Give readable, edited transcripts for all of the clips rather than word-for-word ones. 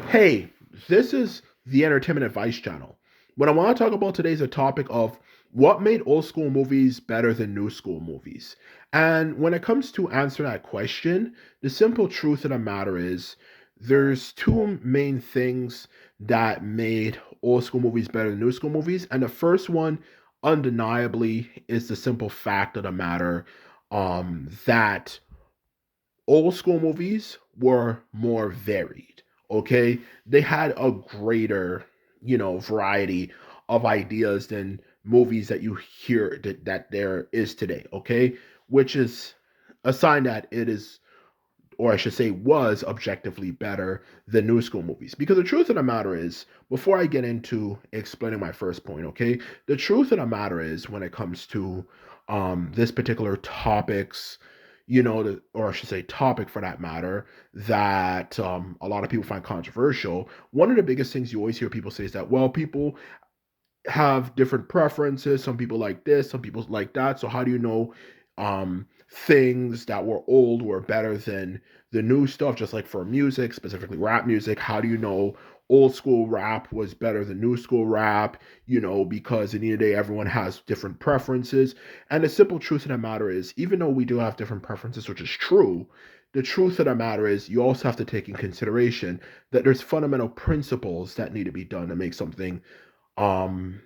Hey, this is the Entertainment Advice Channel. What I want to talk about today is a topic of what made old school movies better than new school movies. And when it comes to answering that question, the simple truth of the matter is there's two main things that made old school movies better than new school movies. And the first one, undeniably, is the simple fact of the matter that old school movies were more varied. Okay, they had a greater, variety of ideas than movies that you hear that there is today. Okay, which is a sign that it is, or I should say, was objectively better than new school movies. Because the truth of the matter is, before I get into explaining my first point, okay, the truth of the matter is when it comes to this particular topics, or I should say, topic for that matter, that a lot of people find controversial. One of the biggest things you always hear people say is that, well, people have different preferences. Some people like this, some people like that. So how do you know things that were old were better than the new stuff? Just like for music, specifically rap music, how do you know old school rap was better than new school rap? Because in the end of the day, everyone has different preferences. And the simple truth of the matter is, even though we do have different preferences, which is true, the truth of the matter is you also have to take in consideration that there's fundamental principles that need to be done to make something um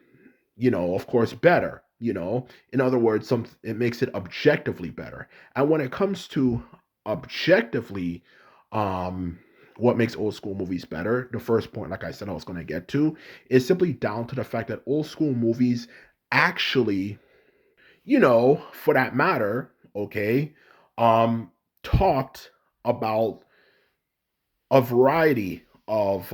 of course better. In other words, some it makes it objectively better. And when it comes to objectively what makes old school movies better, the first point, like I said, I was going to get to, is simply down to the fact that old school movies actually, for that matter, okay, um talked about a variety of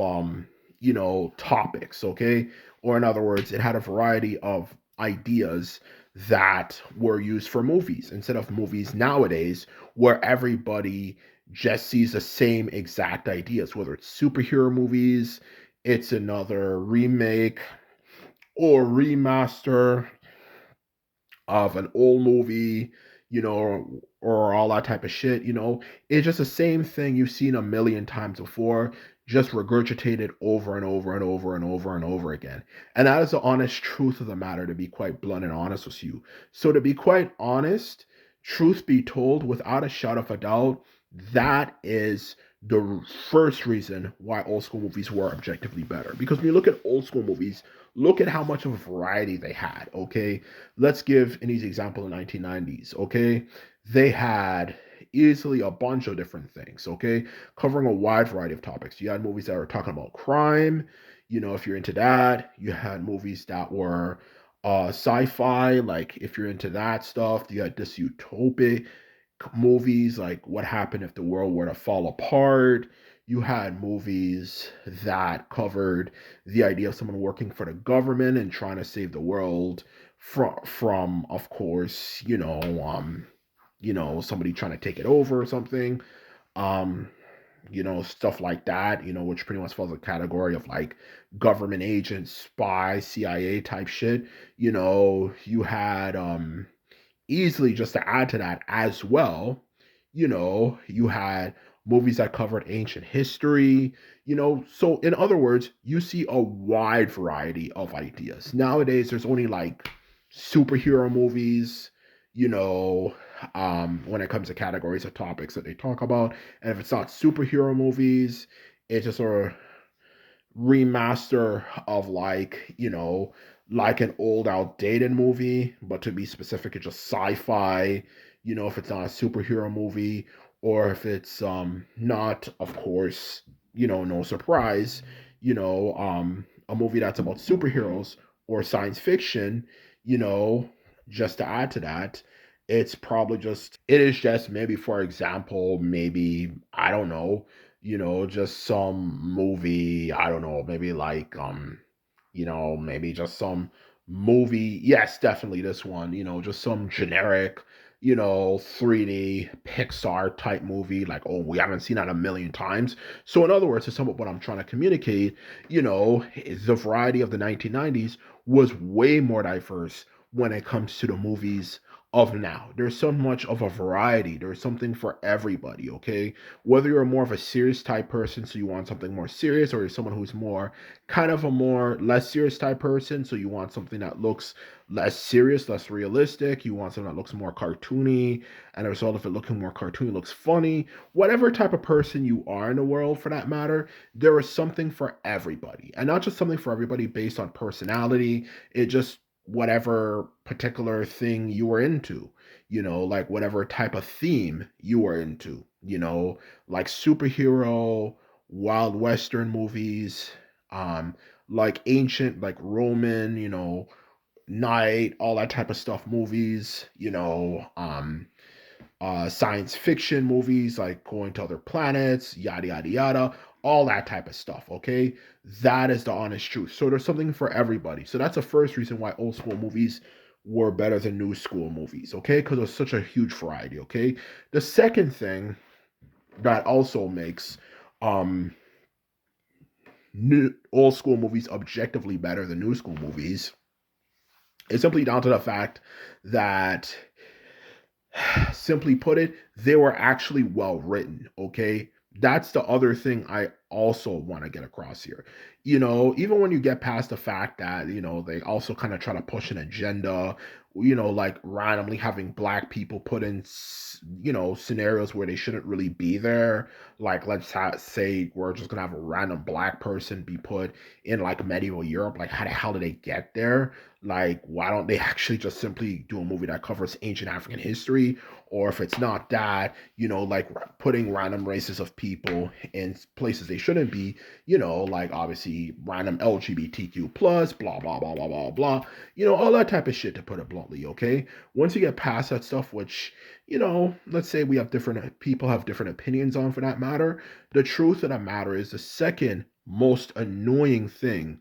topics, okay? Or in other words, it had a variety of ideas that were used for movies instead of movies nowadays where everybody just sees the same exact ideas, whether it's superhero movies, it's another remake or remaster of an old movie, or all that type of shit. It's just the same thing you've seen a million times before, just regurgitated over and over and over and over and over again. And that is the honest truth of the matter, to be quite blunt and honest with you. So, to be quite honest, truth be told, without a shadow of a doubt, that is the first reason why old school movies were objectively better. Because when you look at old school movies, look at how much of a variety they had, okay? Let's give an easy example: the 1990s, okay? They had easily a bunch of different things, okay? Covering a wide variety of topics. You had movies that were talking about crime, if you're into that. You had movies that were sci-fi, like if you're into that stuff. You had dystopic movies like what happened if the world were to fall apart. You had movies that covered the idea of someone working for the government and trying to save the world from of course, somebody trying to take it over or something. Um, stuff like that, which pretty much falls in the category of like government agents, spy, CIA type shit. You had easily, just to add to that as well, you had movies that covered ancient history. So in other words, you see a wide variety of ideas. Nowadays there's only like superhero movies, when it comes to categories of topics that they talk about. And if it's not superhero movies, it's just sort of remaster of like, like an old outdated movie, but to be specific, it's just sci-fi, if it's not a superhero movie, or if it's not, of course, no surprise, a movie that's about superheroes or science fiction, you know, just to add to that, it is just maybe, for example, maybe, I don't know, just some movie, I don't know, maybe like, maybe just some movie. Yes, definitely this one, just some generic, 3D Pixar type movie. Like, oh, we haven't seen that a million times. So, in other words, to sum up what I'm trying to communicate, is the variety of the 1990s was way more diverse when it comes to the movies of now. There's so much of a variety. There's something for everybody, okay? Whether you're more of a serious type person, so you want something more serious, or you're someone who's more kind of a more less serious type person, so you want something that looks less serious, less realistic. You want something that looks more cartoony, and a result of it looking more cartoony looks funny. Whatever type of person you are in the world, for that matter, there is something for everybody, and not just something for everybody based on personality. It just whatever particular thing you were into, like whatever type of theme you were into, like superhero, wild western movies, um, like ancient, like Roman, knight, all that type of stuff movies, science fiction movies like going to other planets, yada yada yada, all that type of stuff. Okay, that is the honest truth. So there's something for everybody. So that's the first reason why old school movies were better than new school movies. Okay, because there's such a huge variety. Okay, the second thing that also makes new old school movies objectively better than new school movies is simply down to the fact that, simply put it, they were actually well written. Okay. That's the other thing I also want to get across here. Even when you get past the fact that, they also kind of try to push an agenda, like randomly having black people put in, scenarios where they shouldn't really be there. Like, say we're just going to have a random black person be put in like medieval Europe. Like, how the hell did they get there? Like, why don't they actually just simply do a movie that covers ancient African history? Or if it's not that, like putting random races of people in places they shouldn't be, like obviously random LGBTQ plus, blah, blah, blah, blah, blah, blah, all that type of shit, to put it bluntly, okay? Once you get past that stuff, which, let's say we have different people have different opinions on, for that matter, the truth of the matter is the second most annoying thing,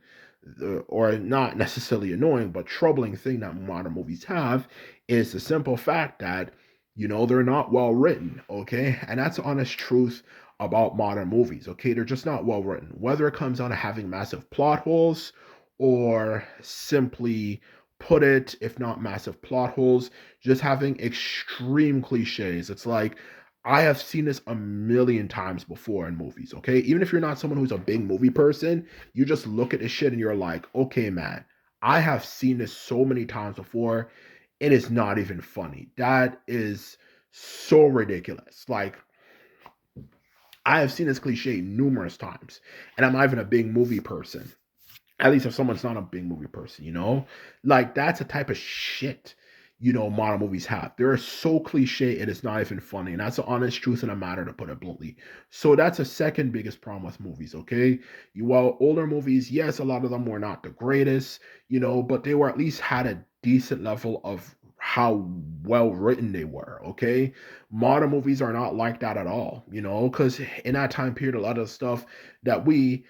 or not necessarily annoying, but troubling thing that modern movies have, is the simple fact that, they're not well written, okay? And that's the honest truth about modern movies, okay? They're just not well written. Whether it comes down to having massive plot holes, or simply put it, if not massive plot holes, just having extreme cliches. It's like, I have seen this a million times before in movies, okay? Even if you're not someone who's a big movie person, you just look at this shit and you're like, okay, man, I have seen this so many times before. It is not even funny. That is so ridiculous. Like, I have seen this cliche numerous times, and I'm not even a big movie person. At least if someone's not a big movie person, like that's a type of shit, modern movies have. They're so cliche, it is not even funny. And that's the honest truth of the matter, to put it bluntly. So that's the second biggest problem with movies, okay? While older movies, yes, a lot of them were not the greatest, but they were at least had a decent level of how well written they were, okay? Modern movies are not like that at all, because in that time period, a lot of stuff that we,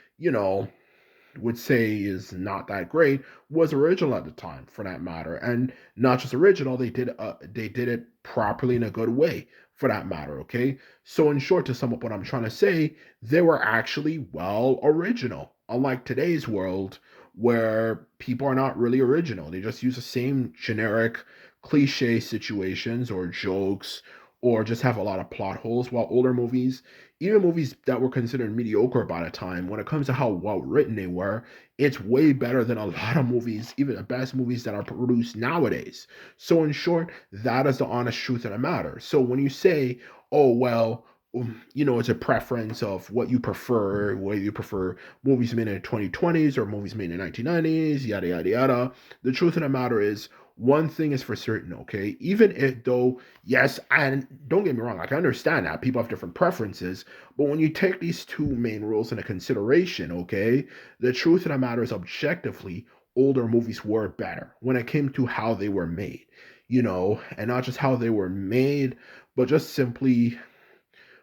would say is not that great was original at the time, for that matter. And not just original, they did it properly in a good way, for that matter, okay? So in short, to sum up what I'm trying to say, they were actually well original, unlike today's world where people are not really original. They just use the same generic cliche situations or jokes, or just have a lot of plot holes. While older movies, even movies that were considered mediocre by the time, when it comes to how well written they were, it's way better than a lot of movies, even the best movies that are produced nowadays. So, in short, that is the honest truth of the matter. So, when you say, oh, well, it's a preference of what you prefer, whether you prefer movies made in the 2020s or movies made in the 1990s, yada, yada, yada. The truth of the matter is, one thing is for certain, okay? Even if, though, yes, and don't get me wrong, like I understand that people have different preferences, but when you take these two main rules into consideration, okay, the truth of the matter is, objectively, older movies were better when it came to how they were made, and not just how they were made, but just simply,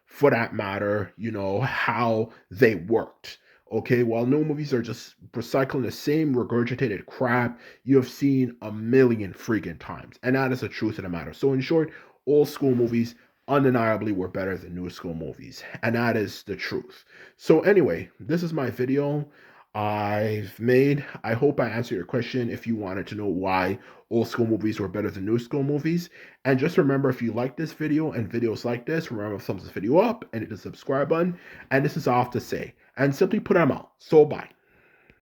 for that matter, how they worked. Okay, while new movies are just recycling the same regurgitated crap you have seen a million freaking times. And that is the truth of the matter. So, in short, old school movies undeniably were better than new school movies. And that is the truth. So, anyway, this is my video. I've made. I hope I answered your question if you wanted to know why old school movies were better than new school movies. And just remember, if you like this video and videos like this, remember to thumbs this video up and hit the subscribe button. And this is all I have to say. And simply put them out. So bye.